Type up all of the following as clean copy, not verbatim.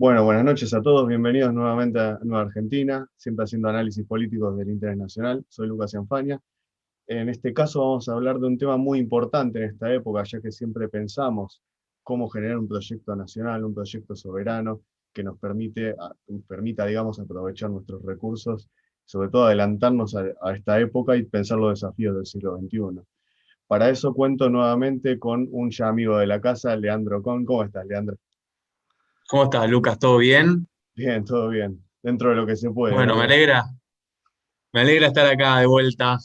Bueno, buenas noches a todos, bienvenidos nuevamente a Nueva Argentina, siempre haciendo análisis políticos del interés nacional. Soy Lucas Cianfaña. En este caso vamos a hablar de un tema muy importante en esta época, ya que siempre pensamos cómo generar un proyecto nacional, un proyecto soberano que nos permita, digamos, aprovechar nuestros recursos, sobre todo adelantarnos a esta época y pensar los desafíos del siglo XXI. Para eso cuento nuevamente con un ya amigo de la casa, Leandro Con. ¿Cómo estás, Leandro? ¿Cómo estás, Lucas? ¿Todo bien? Bien, todo bien, dentro de lo que se puede, Bueno, obviamente. me alegra estar acá de vuelta.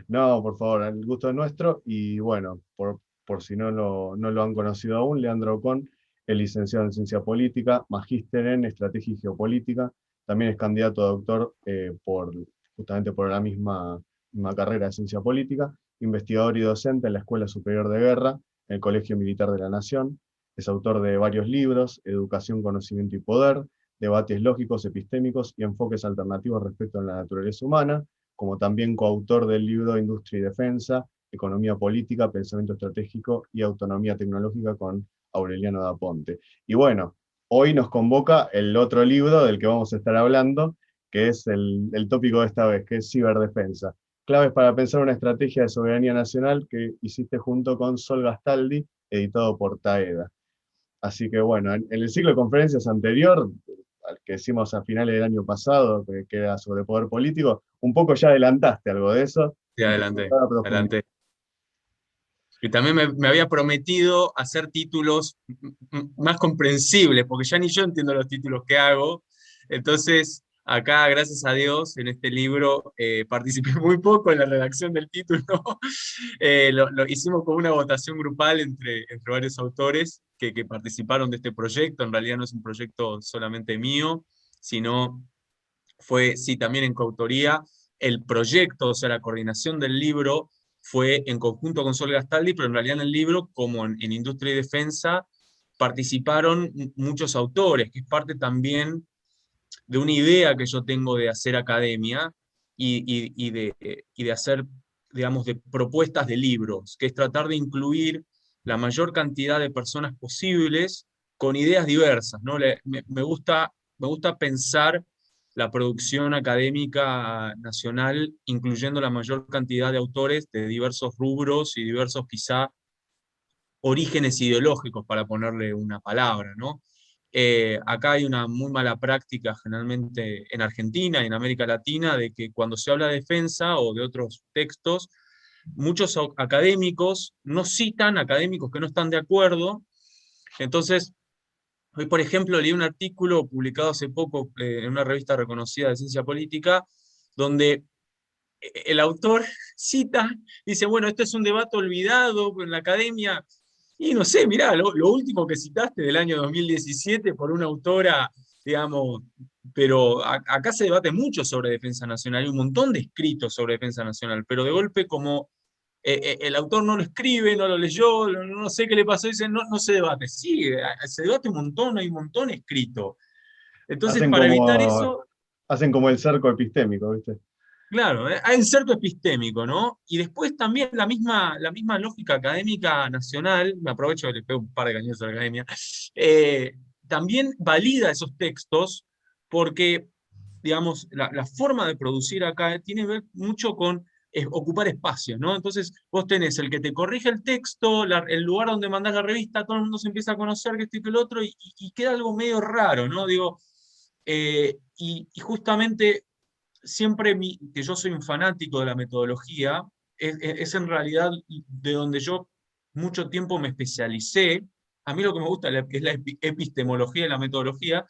No, por favor, el gusto es nuestro. Y bueno, por si no lo han conocido aún, Leandro Ocon es licenciado en Ciencia Política, magíster en Estrategia y Geopolítica. También es candidato a doctor justamente por la misma carrera de Ciencia Política, investigador y docente en la Escuela Superior de Guerra, en el Colegio Militar de la Nación. Es autor de varios libros: Educación, Conocimiento y Poder, Debates Lógicos, Epistémicos y Enfoques Alternativos respecto a la naturaleza humana, como también coautor del libro Industria y Defensa, Economía Política, Pensamiento Estratégico y Autonomía Tecnológica con Aureliano da Ponte. Y bueno, hoy nos convoca el otro libro del que vamos a estar hablando, que es el tópico de esta vez, que es ciberdefensa. Claves para pensar una estrategia de soberanía nacional, que hiciste junto con Sol Gastaldi, editado por Taeda. Así que bueno, en el ciclo de conferencias anterior, al que hicimos a finales del año pasado, que era sobre poder político, un poco ya adelantaste algo de eso Sí, y te adelante, gustaba profundizar. adelante. Y también me había prometido hacer títulos más comprensibles, porque ya ni yo entiendo los títulos que hago. Entonces, acá, gracias a Dios, en este libro participé muy poco en la redacción del título. Lo hicimos como una votación grupal entre varios autores que participaron de este proyecto. En realidad no es un proyecto solamente mío, sino fue, sí, también en coautoría. El proyecto, o sea, la coordinación del libro fue en conjunto con Sol Gastaldi, pero en realidad en el libro, como en Industria y Defensa, participaron muchos autores, que es parte también de una idea que yo tengo de hacer academia y de hacer, digamos, de propuestas de libros, que es tratar de incluir la mayor cantidad de personas posibles con ideas diversas, ¿no? Me gusta pensar la producción académica nacional, incluyendo la mayor cantidad de autores de diversos rubros y diversos quizá orígenes ideológicos, para ponerle una palabra, ¿no? Acá hay una muy mala práctica generalmente en Argentina y en América Latina de que cuando se habla de defensa o de otros textos, muchos académicos no citan académicos que no están de acuerdo. Entonces, hoy, por ejemplo, leí un artículo publicado hace poco en una revista reconocida de ciencia política, donde el autor cita, dice, bueno, esto es un debate olvidado en la academia. Y no sé, mirá, lo último que citaste del año 2017 por una autora, digamos, pero acá se debate mucho sobre defensa nacional, hay un montón de escritos sobre defensa nacional, pero de golpe como el autor no lo escribe, no lo leyó, no sé qué le pasó, dice, no, no se debate. Sí, se debate un montón, hay un montón escrito. Entonces, Hacen para evitar como, eso, hacen como el cerco epistémico, ¿viste? claro, hay inserto epistémico, ¿no? Y después también la misma lógica académica nacional, me aprovecho que le pego un par de cañones a la academia, eh, también valida esos textos porque, digamos, la forma de producir acá tiene que ver mucho con ocupar espacios, ¿no? Entonces vos tenés el que te corrige el texto, el lugar donde mandás la revista, todo el mundo se empieza a conocer que esto y que el otro, y queda algo medio raro, ¿no? Digo, y justamente siempre que yo soy un fanático de la metodología, es en realidad de donde yo mucho tiempo me especialicé. A mí lo que me gusta es la epistemología y la metodología.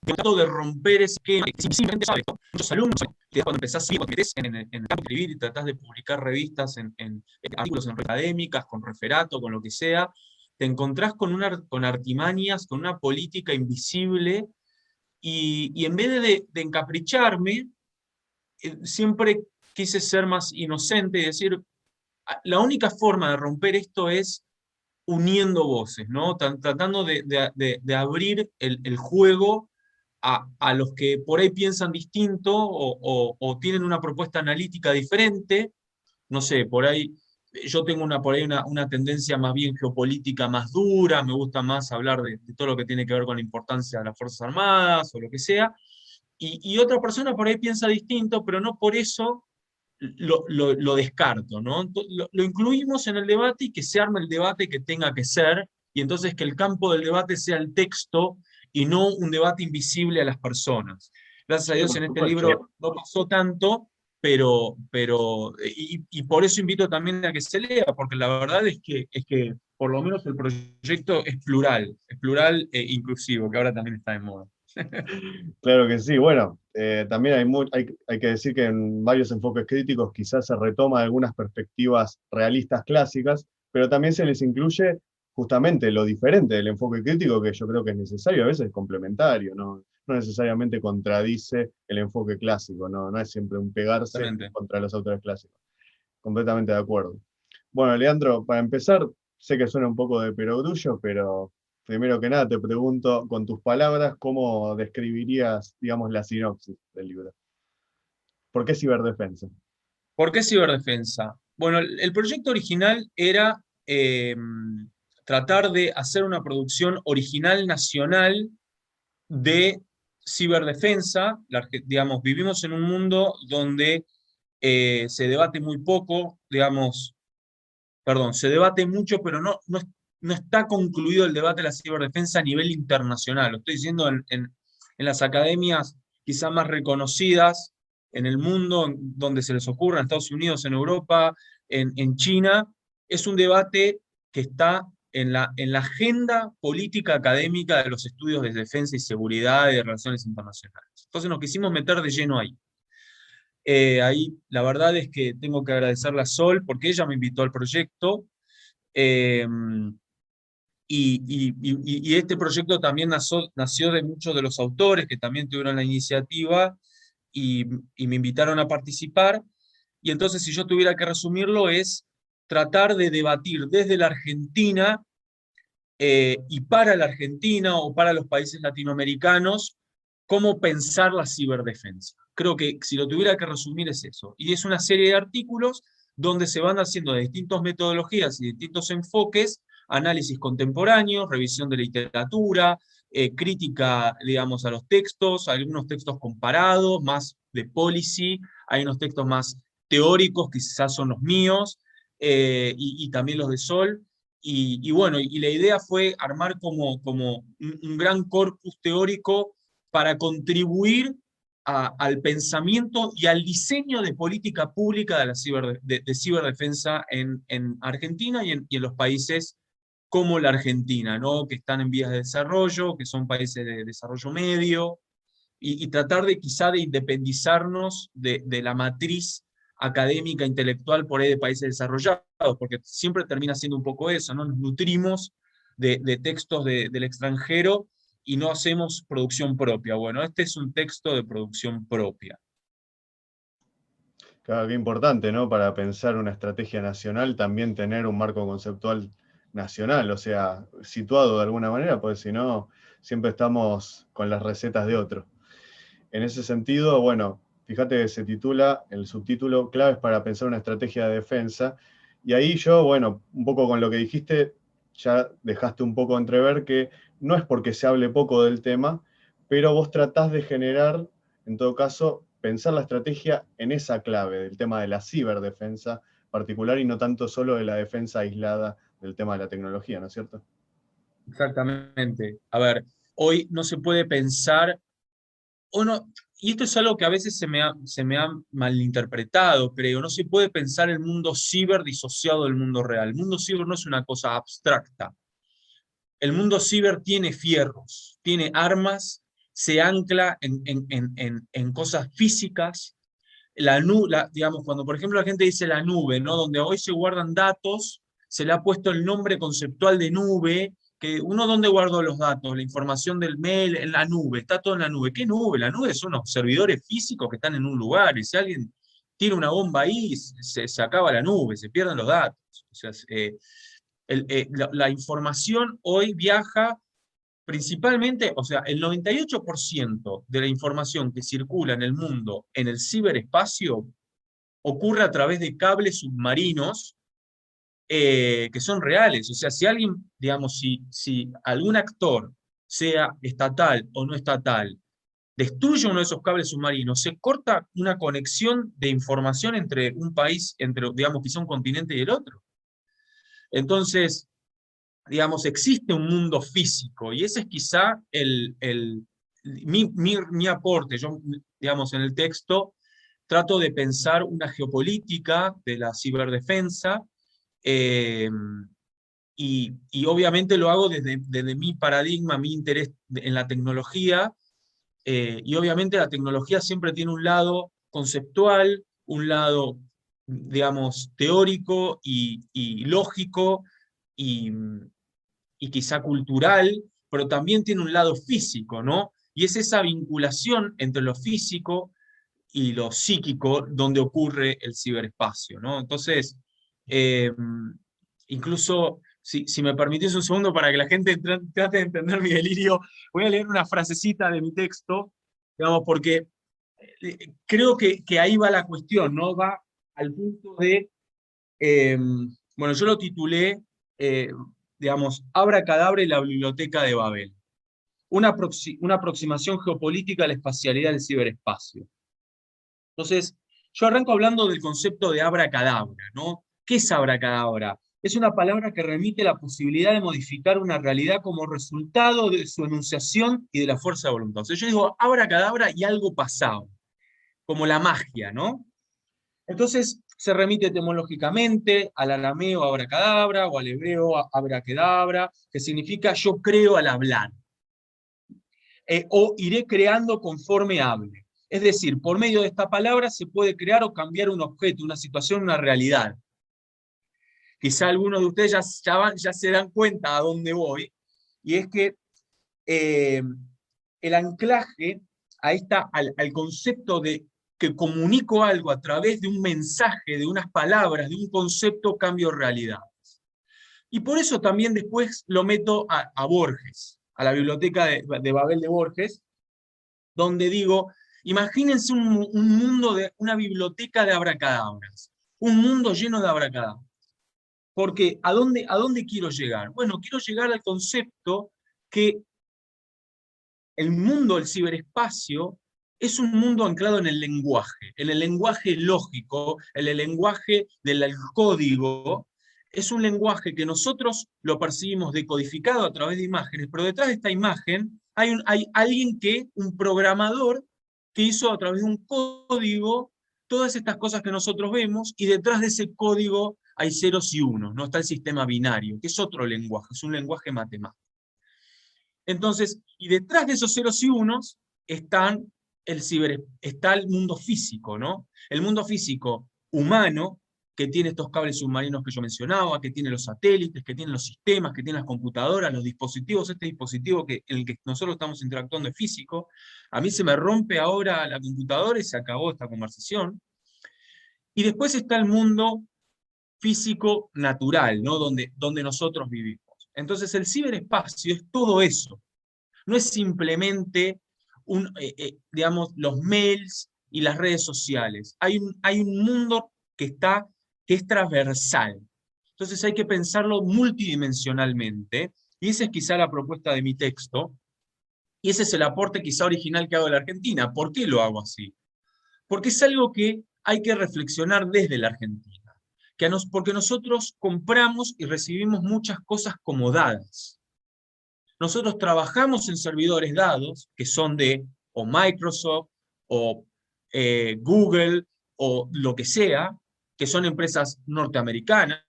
Trato de romper ese esquema, que simplemente sabes, ¿no? Muchos alumnos, cuando empezás, cuando metés en el campo de escribir y tratás de publicar revistas, en artículos en revistas académicas, con referato, con lo que sea, te encontrás con artimañas, con una política invisible, y en vez de encapricharme, siempre quise ser más inocente y decir, la única forma de romper esto es uniendo voces, ¿no? Tratando de abrir el juego a los que por ahí piensan distinto o tienen una propuesta analítica diferente. No sé, por ahí Yo tengo por ahí una tendencia más bien geopolítica más dura, me gusta más hablar de todo lo que tiene que ver con la importancia de las Fuerzas Armadas o lo que sea, y otra persona por ahí piensa distinto, pero no por eso lo descarto, ¿no? Lo incluimos en el debate y que se arme el debate que tenga que ser, y entonces que el campo del debate sea el texto y no un debate invisible a las personas. Gracias a Sí, Dios por en este supuesto. libro no pasó tanto, y por eso invito también a que se lea, porque la verdad es que por lo menos el proyecto es plural e inclusivo, que ahora también está de moda. Claro que sí. Bueno, también hay que decir que en varios enfoques críticos quizás se retoma algunas perspectivas realistas clásicas, pero también se les incluye justamente lo diferente del enfoque crítico, que yo creo que es necesario, a veces es complementario, no necesariamente contradice el enfoque clásico, no es siempre un pegarse Exactamente. contra los autores clásicos. Completamente de acuerdo. Bueno, Leandro, para empezar, sé que suena un poco de perogrullo, pero primero que nada te pregunto, con tus palabras, ¿cómo describirías, digamos, la sinopsis del libro? ¿Por qué ciberdefensa? ¿Por qué ciberdefensa? Bueno, el proyecto original era tratar de hacer una producción original nacional de ciberdefensa. Digamos, vivimos en un mundo donde se debate muy poco, digamos, perdón, se debate mucho, pero no está concluido el debate de la ciberdefensa a nivel internacional. Lo estoy diciendo en las academias quizá más reconocidas en el mundo, donde se les ocurra, en Estados Unidos, en Europa, en China. Es un debate que está en la agenda política académica de los estudios de defensa y seguridad y de relaciones internacionales. Entonces nos quisimos meter de lleno ahí. Ahí la verdad es que tengo que agradecerle a Sol porque ella me invitó al proyecto, eh, y este proyecto también nació de muchos de los autores que también tuvieron la iniciativa y, y me invitaron a participar. Y entonces, si yo tuviera que resumirlo, es tratar de debatir desde la Argentina, y para la Argentina o para los países latinoamericanos, cómo pensar la ciberdefensa. Creo que si lo tuviera que resumir es eso. Y es una serie de artículos donde se van haciendo de distintas metodologías y distintos enfoques, análisis contemporáneos, revisión de literatura, crítica, digamos, a los textos, algunos textos comparados, más de policy, hay unos textos más teóricos, que quizás son los míos, y también los de Sol. Y bueno, y la idea fue armar como un gran corpus teórico para contribuir al pensamiento y al diseño de política pública de la de ciberdefensa en Argentina y en los países como la Argentina, ¿no? Que están en vías de desarrollo, que son países de desarrollo medio, y tratar de quizá de independizarnos de la matriz académica, intelectual por ahí de países desarrollados, porque siempre termina siendo un poco eso, ¿no? Nos nutrimos de textos del extranjero y no hacemos producción propia. Bueno, este es un texto de producción propia. Claro, qué importante, ¿no? Para pensar una estrategia nacional, también tener un marco conceptual nacional, o sea, situado de alguna manera, porque si no, siempre estamos con las recetas de otro. En ese sentido, bueno, fíjate que se titula, el subtítulo, Claves para pensar una estrategia de defensa, y ahí yo, bueno, un poco con lo que dijiste, ya dejaste un poco entrever que no es porque se hable poco del tema, pero vos tratás de generar, en todo caso, pensar la estrategia en esa clave del tema de la ciberdefensa particular y no tanto solo de la defensa aislada del tema de la tecnología, ¿no es cierto? Exactamente. A ver, hoy no se puede pensar, o no, y esto es algo que a veces se me ha malinterpretado, creo, no se puede pensar el mundo ciber disociado del mundo real. El mundo ciber no es una cosa abstracta. El mundo ciber tiene fierros, tiene armas, se ancla en cosas físicas. Digamos, cuando por ejemplo la gente dice la nube, ¿no? Donde hoy se guardan datos, se le ha puesto el nombre conceptual de nube, que uno dónde guardó los datos, la información del mail, en la nube, está todo en la nube. ¿Qué nube? La nube son unos servidores físicos que están en un lugar, y si alguien tira una bomba ahí, se acaba la nube, se pierden los datos. O sea, la información hoy viaja principalmente, o sea, el 98% de la información que circula en el mundo, en el ciberespacio, ocurre a través de cables submarinos que son reales. O sea, si alguien, digamos, si algún actor, sea estatal o no estatal, destruye uno de esos cables submarinos, se corta una conexión de información entre un país, entre, digamos, quizá un continente y el otro. Entonces, digamos, existe un mundo físico, y ese es quizá mi aporte. Yo, digamos, en el texto trato de pensar una geopolítica de la ciberdefensa, eh, y obviamente lo hago desde mi paradigma, mi interés en la tecnología, y obviamente la tecnología siempre tiene un lado conceptual, un lado, digamos, teórico y lógico, y, y quizá cultural, pero también tiene un lado físico, ¿no? Y es esa vinculación entre lo físico y lo psíquico donde ocurre el ciberespacio, ¿no? Entonces, eh, incluso, si me permitís un segundo para que la gente trate de entender mi delirio, voy a leer una frasecita de mi texto, digamos, porque creo que ahí va la cuestión, ¿no? Va al punto de, eh, bueno, yo lo titulé, eh, digamos, Abracadabra y la Biblioteca de Babel. Una aproximación geopolítica a la espacialidad del ciberespacio. Entonces, yo arranco hablando del concepto de abracadabra, ¿no? ¿Qué es abracadabra? Es una palabra que remite a la posibilidad de modificar una realidad como resultado de su enunciación y de la fuerza de voluntad. O sea, yo digo abracadabra y algo pasado, como la magia, ¿no? Entonces, se remite etimológicamente al arameo abracadabra o al hebreo abrakedabra, que significa yo creo al hablar, o iré creando conforme hable. Es decir, por medio de esta palabra se puede crear o cambiar un objeto, una situación, una realidad. Quizá algunos de ustedes ya se dan cuenta a dónde voy, y es que el anclaje al concepto de que comunico algo a través de un mensaje, de unas palabras, de un concepto, cambio realidad. Y por eso también después lo meto a Borges, a la biblioteca de Babel de Borges, donde digo, imagínense un mundo una biblioteca de abracadabras, un mundo lleno de abracadabras. Porque ¿a dónde quiero llegar? Bueno, quiero llegar al concepto que el mundo del ciberespacio es un mundo anclado en el lenguaje lógico, en el lenguaje del código. Es un lenguaje que nosotros lo percibimos decodificado a través de imágenes, pero detrás de esta imagen hay alguien un programador, que hizo a través de un código todas estas cosas que nosotros vemos, y detrás de ese código hay ceros y unos, no está el sistema binario, que es otro lenguaje, es un lenguaje matemático. Entonces, y detrás de esos ceros y unos está el mundo físico, ¿no? El mundo físico humano, que tiene estos cables submarinos que yo mencionaba, que tiene los satélites, que tiene los sistemas, que tiene las computadoras, los dispositivos. Este dispositivo en el que nosotros estamos interactuando es físico. A mí se me rompe ahora la computadora y se acabó esta conversación. Y después está el mundo físico natural, ¿no? Donde nosotros vivimos. Entonces el ciberespacio es todo eso. No es simplemente digamos, los mails y las redes sociales. Hay un mundo que es transversal. Entonces hay que pensarlo multidimensionalmente, y esa es quizá la propuesta de mi texto, y ese es el aporte quizá original que hago de la Argentina. ¿Por qué lo hago así? Porque es algo que hay que reflexionar desde la Argentina. Porque nosotros compramos y recibimos muchas cosas como dadas. Nosotros trabajamos en servidores dados, que son de o Microsoft, o Google, o lo que sea, que son empresas norteamericanas.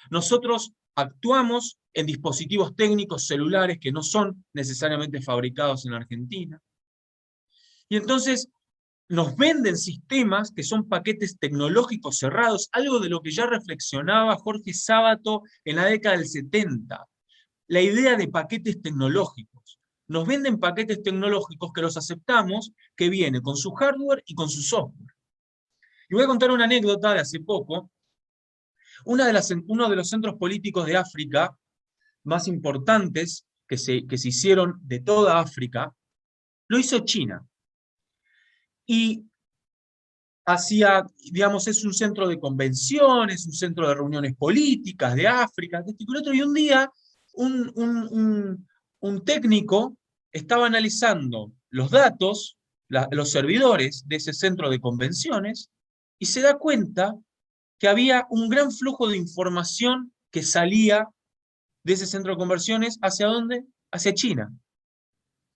Nosotros actuamos en dispositivos técnicos celulares que no son necesariamente fabricados en Argentina. Y entonces nos venden sistemas que son paquetes tecnológicos cerrados, algo de lo que ya reflexionaba Jorge Sábato en la década del 70. La idea de paquetes tecnológicos. Nos venden paquetes tecnológicos que los aceptamos, que viene con su hardware y con su software. Y voy a contar una anécdota de hace poco. Uno de los centros políticos de África más importantes que se hicieron de toda África, lo hizo China. Y digamos, es un centro de convenciones, un centro de reuniones políticas de África, de esto y con otro, y un día un técnico estaba analizando los datos, los servidores de ese centro de convenciones, y se da cuenta que había un gran flujo de información que salía de ese centro de conversiones, ¿hacia dónde? Hacia China.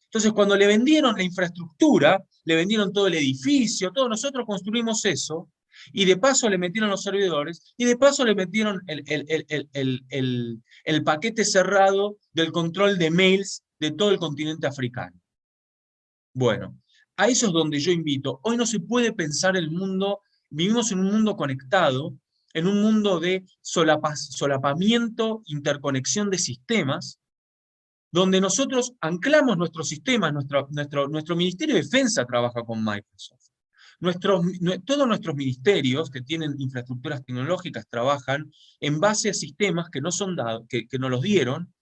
Entonces, cuando le vendieron la infraestructura, le vendieron todo el edificio, todos nosotros construimos eso, y de paso le metieron los servidores, y de paso le metieron el paquete cerrado del control de mails de todo el continente africano. Bueno, a eso es donde yo invito. Hoy no se puede pensar el mundo, vivimos en un mundo conectado, en un mundo de solapamiento, interconexión de sistemas, donde nosotros anclamos nuestros sistemas, nuestro Ministerio de Defensa trabaja con Microsoft. Todos nuestros ministerios que tienen infraestructuras tecnológicas trabajan en base a sistemas que no son dados, que nos los dieron,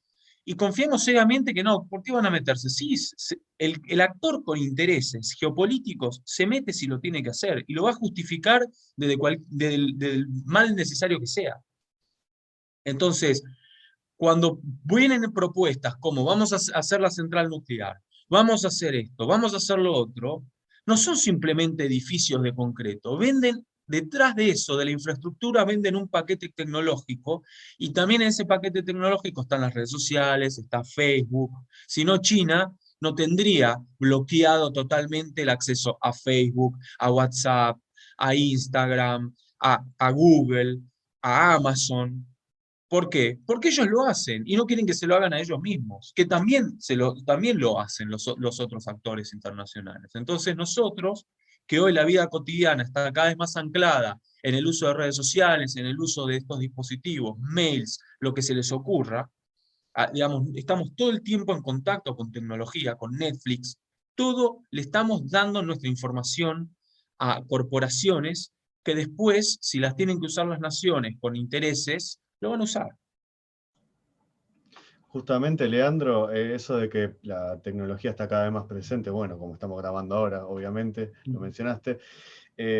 y confiamos ciegamente que no. ¿Por qué van a meterse? Sí, el actor con intereses geopolíticos se mete si lo tiene que hacer, y lo va a justificar del mal necesario que sea. Entonces, cuando vienen propuestas como vamos a hacer la central nuclear, vamos a hacer esto, vamos a hacer lo otro, no son simplemente edificios de concreto, venden detrás de eso, de la infraestructura, venden un paquete tecnológico, y también en ese paquete tecnológico están las redes sociales, está Facebook. Si no, China no tendría bloqueado totalmente el acceso a Facebook, a WhatsApp, a Instagram, a Google, a Amazon. ¿Por qué? Porque ellos lo hacen y no quieren que se lo hagan a ellos mismos, que también lo hacen los otros actores internacionales. Entonces nosotros, que hoy la vida cotidiana está cada vez más anclada en el uso de redes sociales, en el uso de estos dispositivos, mails, lo que se les ocurra, digamos, estamos todo el tiempo en contacto con tecnología, con Netflix, todo le estamos dando nuestra información a corporaciones que después, si las tienen que usar las naciones con intereses, lo van a usar. Justamente, Leandro, eso de que la tecnología está cada vez más presente, bueno, como estamos grabando ahora, obviamente, lo mencionaste,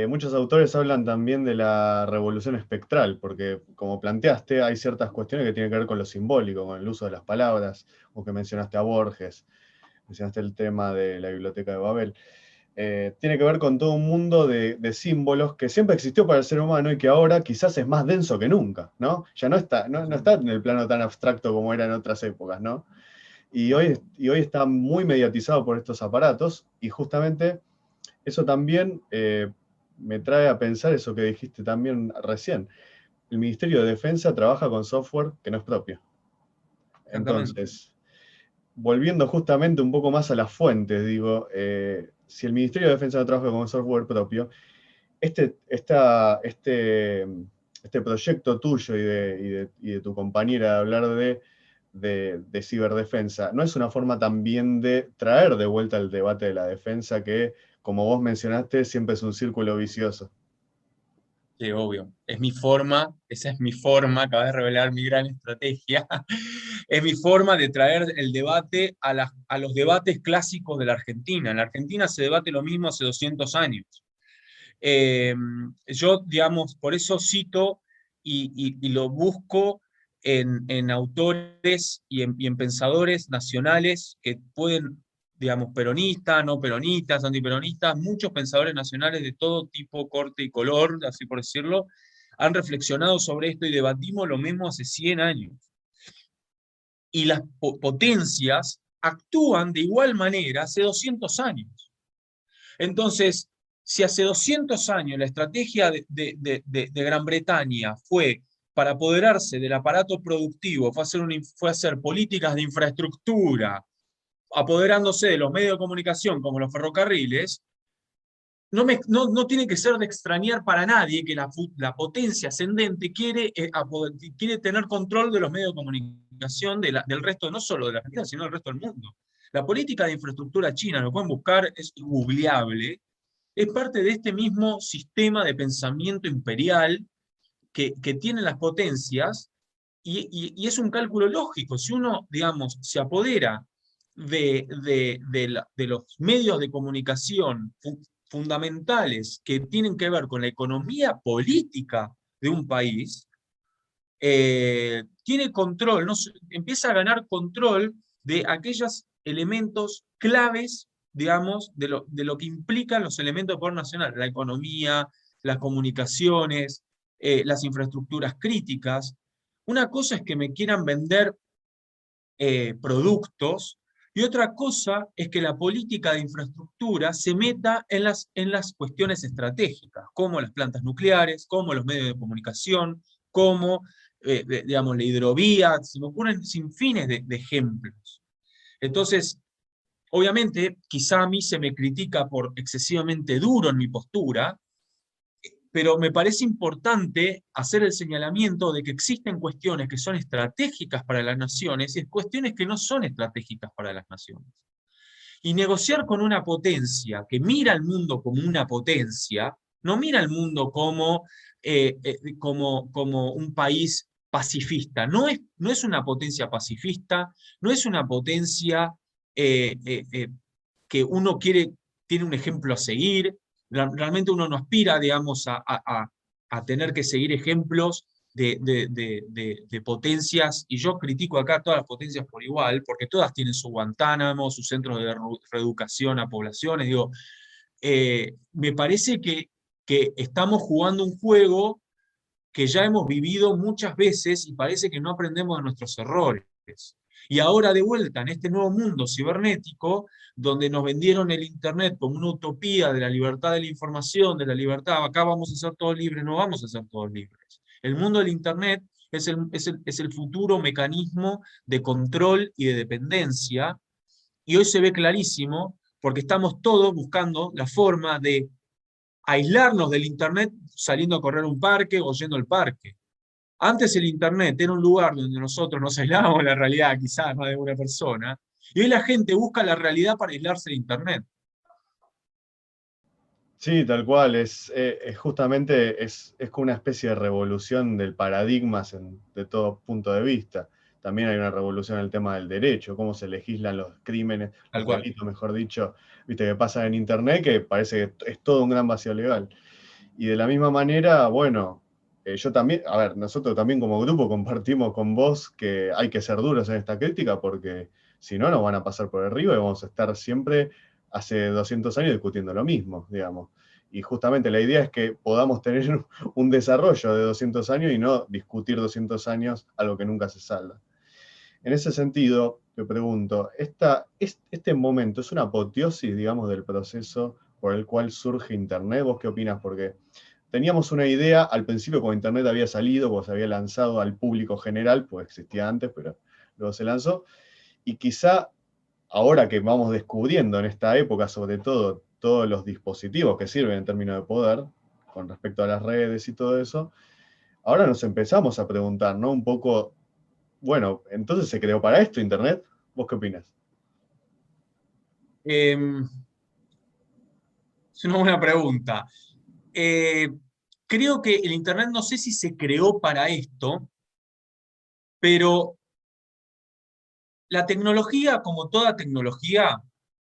muchos autores hablan también de la revolución espectral, porque como planteaste, hay ciertas cuestiones que tienen que ver con lo simbólico, con el uso de las palabras, o que mencionaste a Borges, mencionaste el tema de la Biblioteca de Babel. Tiene que ver con todo un mundo de símbolos que siempre existió para el ser humano y que ahora quizás es más denso que nunca, ¿no? Ya no está en el plano tan abstracto como era en otras épocas, ¿no? Y hoy está muy mediatizado por estos aparatos, y justamente eso también me trae a pensar eso que dijiste también recién. El Ministerio de Defensa trabaja con software que no es propio. Entonces, volviendo justamente un poco más a las fuentes, digo, si el Ministerio de Defensa no trabaja con software propio, este proyecto tuyo y de tu compañera de hablar de ciberdefensa, ¿no es una forma también de traer de vuelta el debate de la defensa que, como vos mencionaste, siempre es un círculo vicioso? Sí, obvio. Es mi forma, esa es mi forma, acabas de revelar mi gran estrategia. Es mi forma de traer el debate a los debates clásicos de la Argentina. En la Argentina se debate lo mismo hace 200 años. Yo, digamos, por eso cito y lo busco en autores y en pensadores nacionales que pueden, digamos, peronistas, no peronistas, antiperonistas, muchos pensadores nacionales de todo tipo, corte y color, así por decirlo, han reflexionado sobre esto y debatimos lo mismo hace 100 años. Y las potencias actúan de igual manera hace 200 años. Entonces, si hace 200 años la estrategia de Gran Bretaña fue para apoderarse del aparato productivo, fue hacer políticas de infraestructura, apoderándose de los medios de comunicación como los ferrocarriles, no tiene que ser de extrañar para nadie que la potencia ascendente quiere tener control de los medios de comunicación del resto, no solo de la Argentina, sino del resto del mundo. La política de infraestructura china, lo pueden buscar, es googleable, es parte de este mismo sistema de pensamiento imperial que tienen las potencias, y es un cálculo lógico. Si uno, digamos, se apodera de los medios de comunicación fundamentales que tienen que ver con la economía política de un país, tiene control, no, empieza a ganar control de aquellos elementos claves, digamos, de lo que implican los elementos de poder nacional, la economía, las comunicaciones, las infraestructuras críticas. Una cosa es que me quieran vender productos, y otra cosa es que la política de infraestructura se meta en las cuestiones estratégicas, como las plantas nucleares, como los medios de comunicación, como digamos, la hidrovía, se me ocurren sin fines de ejemplos. Entonces, obviamente, quizá a mí se me critica por excesivamente duro en mi postura, pero me parece importante hacer el señalamiento de que existen cuestiones que son estratégicas para las naciones y cuestiones que no son estratégicas para las naciones. Y negociar con una potencia que mira al mundo como una potencia, no mira al mundo como un país pacifista, no es una potencia pacifista, no es una potencia que uno tiene un ejemplo a seguir. Realmente uno no aspira, digamos, a tener que seguir ejemplos de potencias, y yo critico acá todas las potencias por igual, porque todas tienen su Guantánamo, sus centros de reeducación a poblaciones. Digo, me parece que estamos jugando un juego que ya hemos vivido muchas veces y parece que no aprendemos de nuestros errores. Y ahora de vuelta en este nuevo mundo cibernético, donde nos vendieron el Internet como una utopía de la libertad de la información, de la libertad, acá vamos a ser todos libres, no vamos a ser todos libres. El mundo del Internet es el futuro mecanismo de control y de dependencia, y hoy se ve clarísimo porque estamos todos buscando la forma de aislarnos del Internet saliendo a correr un parque o yendo al parque. Antes el Internet era un lugar donde nosotros nos aislábamos de la realidad, quizás más de una persona, y hoy la gente busca la realidad para aislarse de Internet. Sí, tal cual, justamente es como una especie de revolución del paradigma de todo punto de vista. También hay una revolución en el tema del derecho, cómo se legislan los crímenes, Tal los cual. delitos, mejor dicho, viste, que pasan en Internet, que parece que es todo un gran vacío legal. Y de la misma manera, bueno, yo también, a ver, nosotros también como grupo compartimos con vos que hay que ser duros en esta crítica, porque si no nos van a pasar por arriba y vamos a estar siempre hace 200 años discutiendo lo mismo, digamos. Y justamente la idea es que podamos tener un desarrollo de 200 años y no discutir 200 años algo que nunca se salda. En ese sentido, te pregunto, ¿este momento es una apoteosis, digamos, del proceso por el cual surge Internet? ¿Vos qué opinás? Porque teníamos una idea, al principio cuando Internet había salido, cuando se había lanzado al público general, pues existía antes, pero luego se lanzó, y quizá ahora que vamos descubriendo en esta época, sobre todo, todos los dispositivos que sirven en términos de poder, con respecto a las redes y todo eso, ahora nos empezamos a preguntar, ¿no? Un poco, bueno, entonces se creó para esto Internet. ¿Vos qué opinas? Es una buena pregunta. Creo que el Internet no sé si se creó para esto, pero la tecnología, como toda tecnología,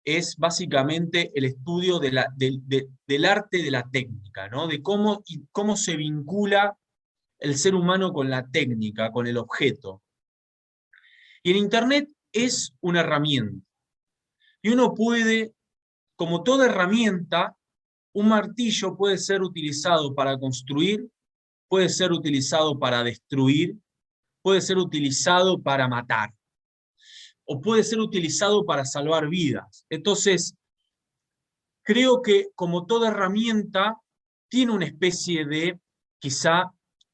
es básicamente el estudio del arte de la técnica, ¿no? De cómo se vincula el ser humano con la técnica, con el objeto. Y el Internet es una herramienta. Y uno puede, como toda herramienta, un martillo puede ser utilizado para construir, puede ser utilizado para destruir, puede ser utilizado para matar, o puede ser utilizado para salvar vidas. Entonces, creo que como toda herramienta, tiene una especie de, quizá,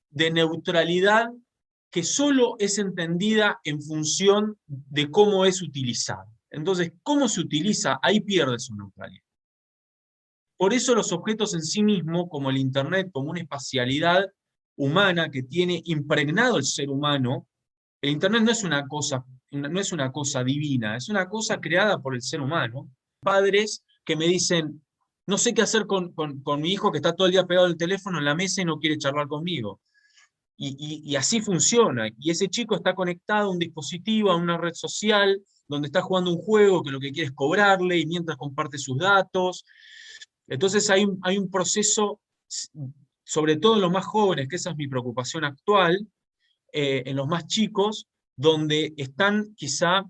de neutralidad que solo es entendida en función de cómo es utilizada. Entonces, cómo se utiliza, ahí pierde su neutralidad. Por eso los objetos en sí mismos, como el Internet, como una espacialidad humana que tiene impregnado el ser humano, el Internet no es una cosa divina, es una cosa creada por el ser humano. Padres que me dicen, no sé qué hacer con mi hijo que está todo el día pegado al teléfono en la mesa y no quiere charlar conmigo. Y así funciona. Y ese chico está conectado a un dispositivo, a una red social, donde está jugando un juego que lo que quiere es cobrarle y mientras comparte sus datos. Entonces hay un proceso, sobre todo en los más jóvenes, que esa es mi preocupación actual, en los más chicos, donde están quizá,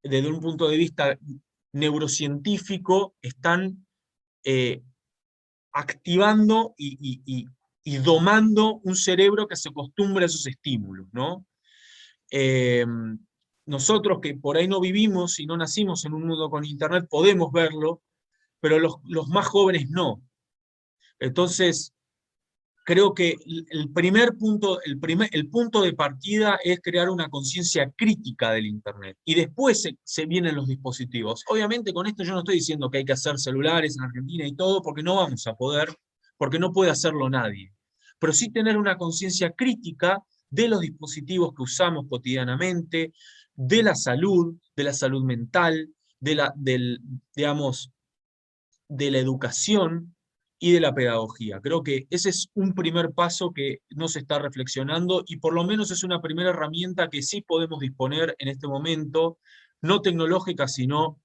desde un punto de vista neurocientífico, están activando y domando un cerebro que se acostumbra a esos estímulos, ¿no? Nosotros que por ahí no vivimos y no nacimos en un mundo con internet podemos verlo, pero los más jóvenes no. Entonces, creo que el primer punto, el punto de partida es crear una conciencia crítica del internet. Y después se vienen los dispositivos. Obviamente con esto yo no estoy diciendo que hay que hacer celulares en Argentina y todo, porque no vamos a poder, porque no puede hacerlo nadie. Pero sí tener una conciencia crítica de los dispositivos que usamos cotidianamente, de la salud mental, digamos, de la educación y de la pedagogía. Creo que ese es un primer paso que no se está reflexionando y por lo menos es una primera herramienta que sí podemos disponer en este momento, no tecnológica, sino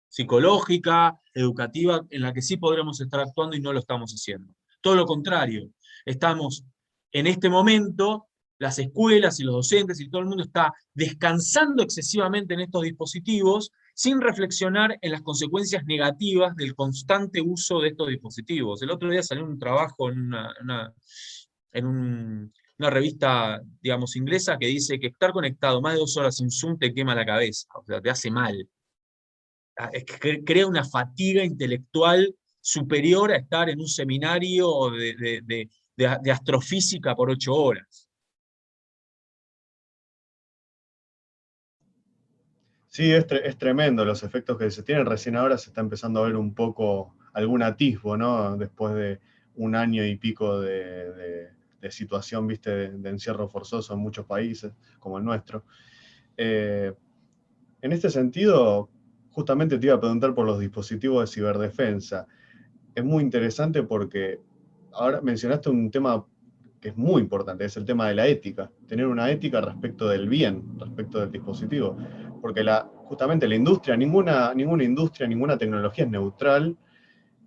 psicológica, educativa, en la que sí podremos estar actuando y no lo estamos haciendo. Todo lo contrario, estamos en este momento, las escuelas y los docentes y todo el mundo está descansando excesivamente en estos dispositivos sin reflexionar en las consecuencias negativas del constante uso de estos dispositivos. El otro día salió un trabajo una revista, digamos, inglesa que dice que estar conectado más de 2 horas sin Zoom te quema la cabeza, o sea, te hace mal. Es que crea una fatiga intelectual superior a estar en un seminario de astrofísica por 8 horas. Sí, es tremendo los efectos que se tienen. Recién ahora se está empezando a ver un poco algún atisbo, ¿no? Después de un año y pico de situación, viste, de encierro forzoso en muchos países, como el nuestro. En este sentido, justamente te iba a preguntar por los dispositivos de ciberdefensa. Es muy interesante porque ahora mencionaste un tema que es muy importante, es el tema de la ética, tener una ética respecto del bien, respecto del dispositivo, porque justamente la industria, ninguna industria, ninguna tecnología es neutral,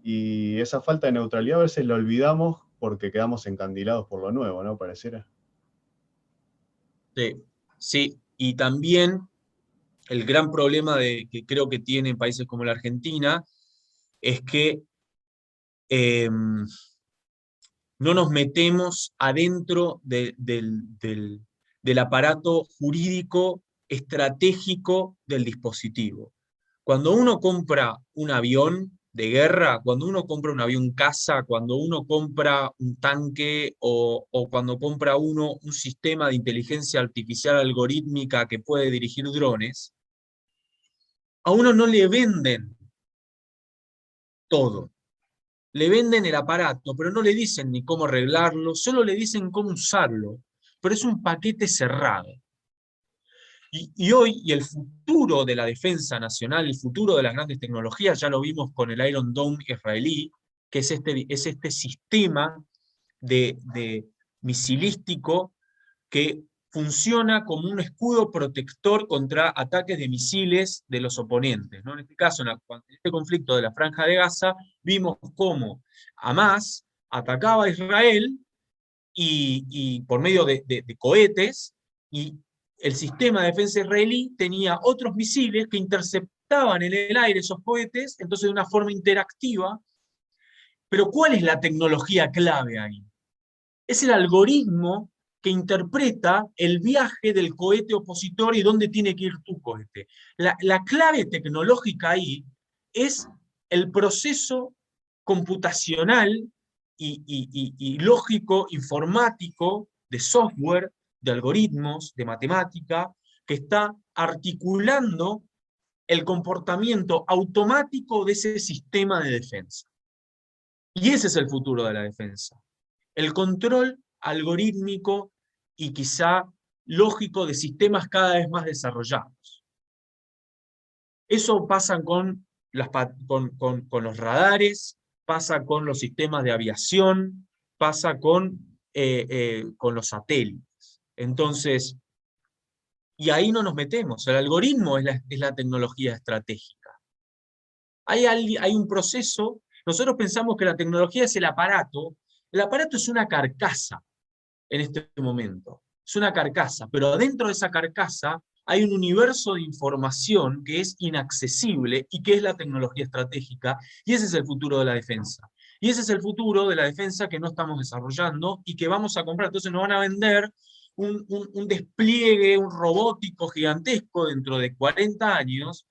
y esa falta de neutralidad a veces la olvidamos porque quedamos encandilados por lo nuevo, ¿no? Pareciera. Sí, sí, y también el gran problema que creo que tienen países como la Argentina es que no nos metemos adentro del aparato jurídico estratégico del dispositivo. Cuando uno compra un avión de guerra, cuando uno compra un avión caza, cuando uno compra un tanque o cuando compra uno un sistema de inteligencia artificial algorítmica que puede dirigir drones, a uno no le venden todo. Le venden el aparato, pero no le dicen ni cómo arreglarlo, solo le dicen cómo usarlo. Pero es un paquete cerrado. Y hoy, y el futuro de la defensa nacional, el futuro de las grandes tecnologías, ya lo vimos con el Iron Dome israelí, que es este sistema de misilístico que funciona como un escudo protector contra ataques de misiles de los oponentes, ¿no? En este caso, en este conflicto de la Franja de Gaza, vimos cómo Hamás atacaba a Israel y por medio de cohetes, y el sistema de defensa israelí tenía otros misiles que interceptaban en el aire esos cohetes, entonces de una forma interactiva. Pero ¿cuál es la tecnología clave ahí? Es el algoritmo que interpreta el viaje del cohete opositor y dónde tiene que ir tu cohete. La clave tecnológica ahí es el proceso computacional y lógico, informático, de software, de algoritmos, de matemática, que está articulando el comportamiento automático de ese sistema de defensa. Y ese es el futuro de la defensa. El control algorítmico y quizá lógico de sistemas cada vez más desarrollados. Eso pasa con los radares, pasa con los sistemas de aviación, pasa con los satélites. Entonces, y ahí no nos metemos. El algoritmo es la tecnología estratégica. Hay un proceso Nosotros pensamos que la tecnología es el aparato es una carcasa en este momento, es una carcasa, pero dentro de esa carcasa hay un universo de información que es inaccesible y que es la tecnología estratégica, y ese es el futuro de la defensa. Y ese es el futuro de la defensa que no estamos desarrollando y que vamos a comprar. Entonces nos van a vender un despliegue, un robótico gigantesco dentro de 40 años,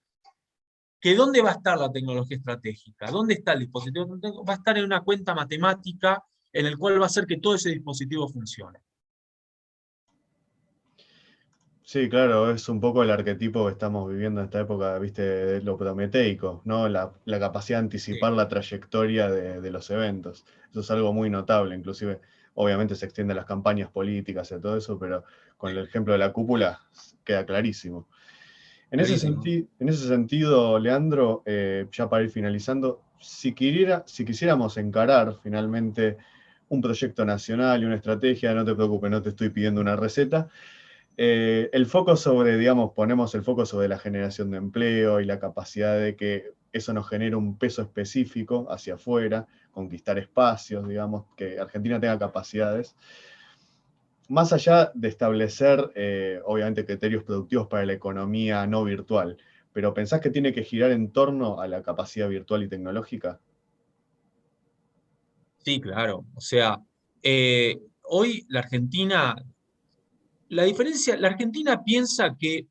que ¿dónde va a estar la tecnología estratégica? ¿Dónde está el dispositivo? Va a estar en una cuenta matemática en el cual va a hacer que todo ese dispositivo funcione. Sí, claro, es un poco el arquetipo que estamos viviendo en esta época, viste, de lo prometeico, ¿no? La capacidad de Sí. anticipar la trayectoria de los eventos. Eso es algo muy notable, inclusive, obviamente se extiende a las campañas políticas y a todo eso, pero con el ejemplo de la cúpula queda clarísimo. Clarísimo. En ese sentido, Leandro, ya para ir finalizando, si quisiéramos encarar finalmente un proyecto nacional y una estrategia, no te preocupes, no te estoy pidiendo una receta, el foco sobre, digamos, ponemos el foco sobre la generación de empleo y la capacidad de que eso nos genere un peso específico hacia afuera, conquistar espacios, digamos, que Argentina tenga capacidades. Más allá de establecer, obviamente, criterios productivos para la economía no virtual, pero ¿pensás que tiene que girar en torno a la capacidad virtual y tecnológica? Sí, claro. O sea, hoy la diferencia, la Argentina piensa que,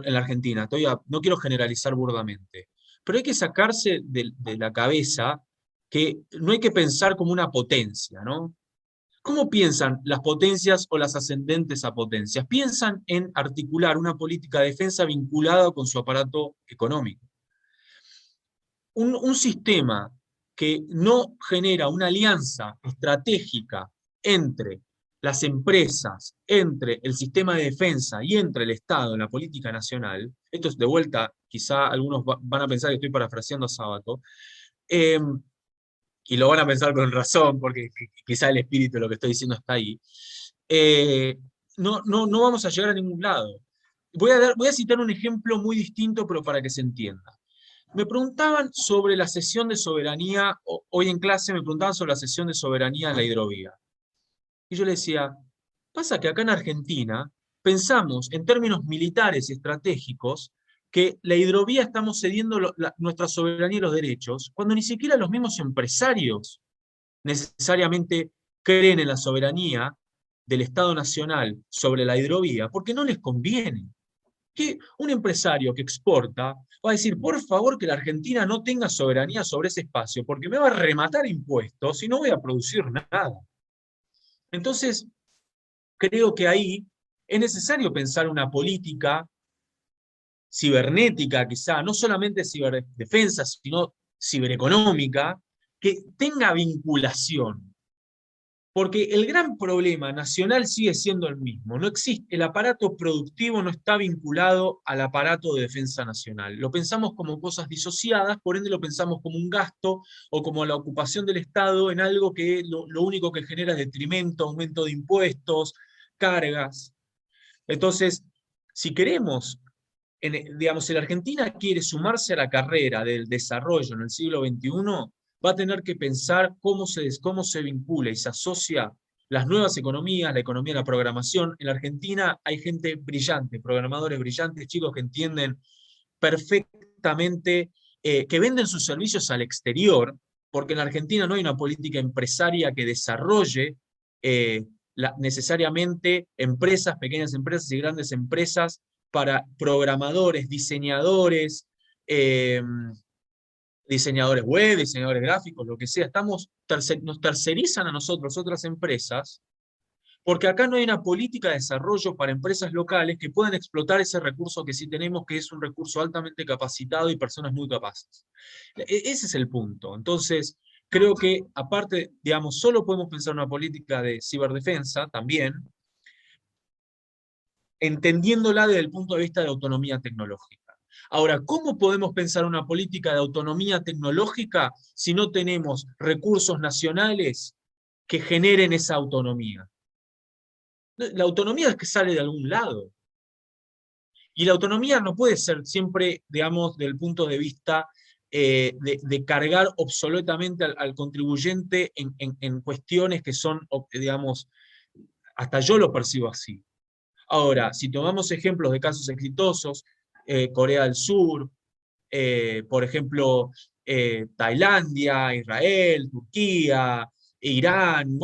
en la Argentina, no quiero generalizar burdamente, pero hay que sacarse de la cabeza que no hay que pensar como una potencia, ¿no? ¿Cómo piensan las potencias o las ascendentes a potencias? Piensan en articular una política de defensa vinculada con su aparato económico. Un sistema que no genera una alianza estratégica entre las empresas, entre el sistema de defensa y entre el Estado en la política nacional, esto es de vuelta, quizá algunos van a pensar que estoy parafraseando a Sábato, eh, y lo van a pensar con razón, porque quizá el espíritu de lo que estoy diciendo está ahí, no vamos a llegar a ningún lado. Voy a citar un ejemplo muy distinto, pero para que se entienda. Me preguntaban sobre la cesión de soberanía, hoy en clase me preguntaban sobre la cesión de soberanía en la hidrovía. Y yo le decía, pasa que acá en Argentina pensamos en términos militares y estratégicos que la hidrovía estamos cediendo nuestra soberanía y los derechos, cuando ni siquiera los mismos empresarios necesariamente creen en la soberanía del Estado Nacional sobre la hidrovía, porque no les conviene. Que un empresario que exporta va a decir, por favor, que la Argentina no tenga soberanía sobre ese espacio, porque me va a rematar impuestos y no voy a producir nada. Entonces, creo que ahí es necesario pensar una política cibernética, quizá, no solamente ciberdefensa, sino cibereconómica, que tenga vinculación. Porque el gran problema nacional sigue siendo el mismo. No existe, el aparato productivo no está vinculado al aparato de defensa nacional. Lo pensamos como cosas disociadas, por ende lo pensamos como un gasto o como la ocupación del Estado en algo que lo único que genera es detrimento, aumento de impuestos, cargas. Entonces, si queremos, digamos, si la Argentina quiere sumarse a la carrera del desarrollo en el siglo XXI, va a tener que pensar cómo se vincula y se asocia las nuevas economías, la economía de la programación. En la Argentina hay gente brillante, programadores brillantes, chicos que entienden perfectamente, que venden sus servicios al exterior, porque en la Argentina no hay una política empresaria que desarrolle necesariamente empresas, pequeñas empresas y grandes empresas para programadores, eh, diseñadores web, diseñadores gráficos, lo que sea. Nos tercerizan a nosotros otras empresas, porque acá no hay una política de desarrollo para empresas locales que puedan explotar ese recurso que sí tenemos, que es un recurso altamente capacitado y personas muy capaces. Ese es el punto. Entonces, creo que aparte, digamos, solo podemos pensar una política de ciberdefensa también, entendiéndola desde el punto de vista de autonomía tecnológica. Ahora, ¿cómo podemos pensar una política de autonomía tecnológica si no tenemos recursos nacionales que generen esa autonomía? La autonomía es que sale de algún lado. Y la autonomía no puede ser siempre, digamos, del punto de vista de cargar obsoletamente al contribuyente en cuestiones que son, digamos, hasta yo lo percibo así. Ahora, si tomamos ejemplos de casos exitosos, Corea del Sur, por ejemplo, Tailandia, Israel, Turquía, Irán,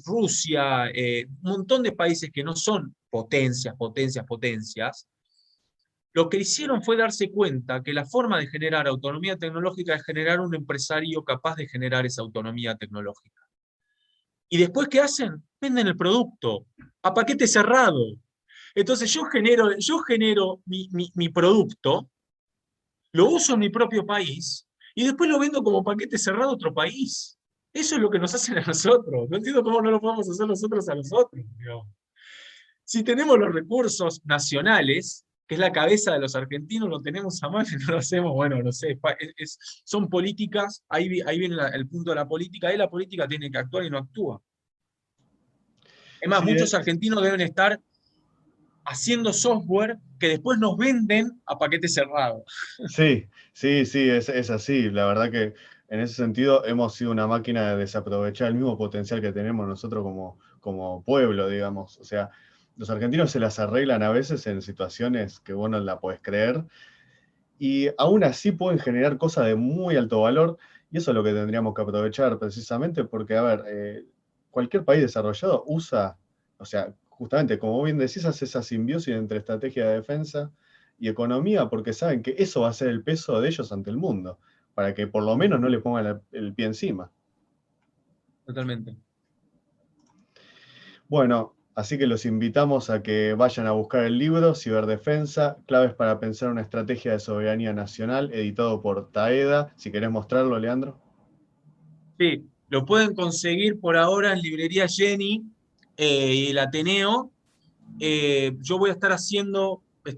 Rusia, un montón de países que no son potencias, lo que hicieron fue darse cuenta que la forma de generar autonomía tecnológica es generar un empresario capaz de generar esa autonomía tecnológica. Y después, ¿qué hacen? Venden el producto a paquete cerrado. Entonces yo genero mi producto, lo uso en mi propio país y después lo vendo como paquete cerrado a otro país. Eso es lo que nos hacen a nosotros. No entiendo cómo no lo podemos hacer nosotros a nosotros, digamos. Si tenemos los recursos nacionales, que es la cabeza de los argentinos, lo tenemos a mano y no lo hacemos, bueno, no sé, son políticas, ahí viene el punto de la política, ahí la política tiene que actuar y no actúa. Es más, Sí, muchos argentinos deben estar haciendo software que después nos venden a paquete cerrado. sí, sí, es así. La verdad que en ese sentido hemos sido una máquina de desaprovechar el mismo potencial que tenemos nosotros como pueblo, digamos. O sea, los argentinos se las arreglan a veces en situaciones que vos no la podés creer, y aún así pueden generar cosas de muy alto valor, y eso es lo que tendríamos que aprovechar precisamente porque, a ver, cualquier país desarrollado usa, o sea, justamente, como bien decís, hace esa simbiosis entre estrategia de defensa y economía, porque saben que eso va a ser el peso de ellos ante el mundo, para que por lo menos no le pongan el pie encima. Totalmente. Bueno, así que los invitamos a que vayan a buscar el libro Ciberdefensa, claves para pensar una estrategia de soberanía nacional, editado por Taeda. Si querés mostrarlo, Leandro. Sí, lo pueden conseguir por ahora en librería Jenny y el Ateneo. Yo estoy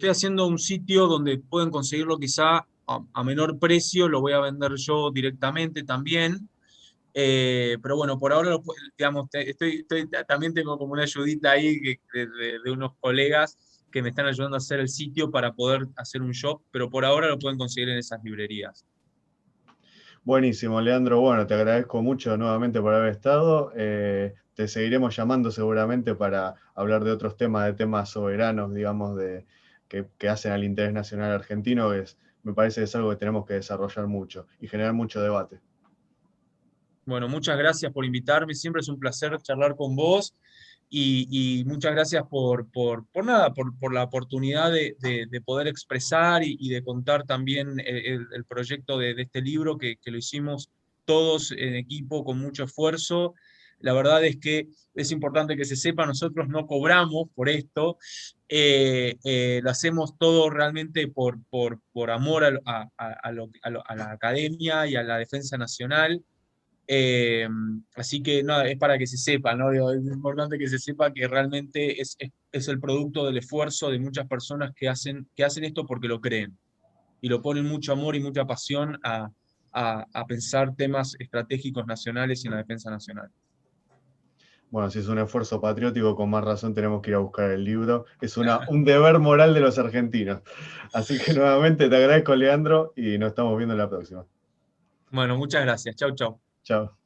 haciendo un sitio donde pueden conseguirlo quizá a menor precio, lo voy a vender yo directamente también. Pero bueno, por ahora, digamos, también tengo como una ayudita ahí de unos colegas que me están ayudando a hacer el sitio para poder hacer un shop, pero por ahora lo pueden conseguir en esas librerías. Buenísimo, Leandro. Bueno, te agradezco mucho nuevamente por haber estado. Te seguiremos llamando seguramente para hablar de otros temas, de temas soberanos, digamos, que hacen al interés nacional argentino, me parece que es algo que tenemos que desarrollar mucho y generar mucho debate. Bueno, muchas gracias por invitarme, siempre es un placer charlar con vos y muchas gracias por la oportunidad de poder expresar y de contar también el proyecto de este libro que lo hicimos todos en equipo con mucho esfuerzo. La verdad es que es importante que se sepa, nosotros no cobramos por esto, lo hacemos todo realmente por amor a la academia y a la defensa nacional. Así que nada, es para que se sepa, ¿no? Digo, es importante que se sepa que realmente es el producto del esfuerzo de muchas personas que hacen esto porque lo creen y lo ponen mucho amor y mucha pasión a pensar temas estratégicos nacionales y en la defensa nacional. Bueno, si es un esfuerzo patriótico, con más razón tenemos que ir a buscar el libro. Es un deber moral de los argentinos. Así que nuevamente te agradezco, Leandro, y nos estamos viendo en la próxima. Bueno, muchas gracias. Chau, chau. Chao.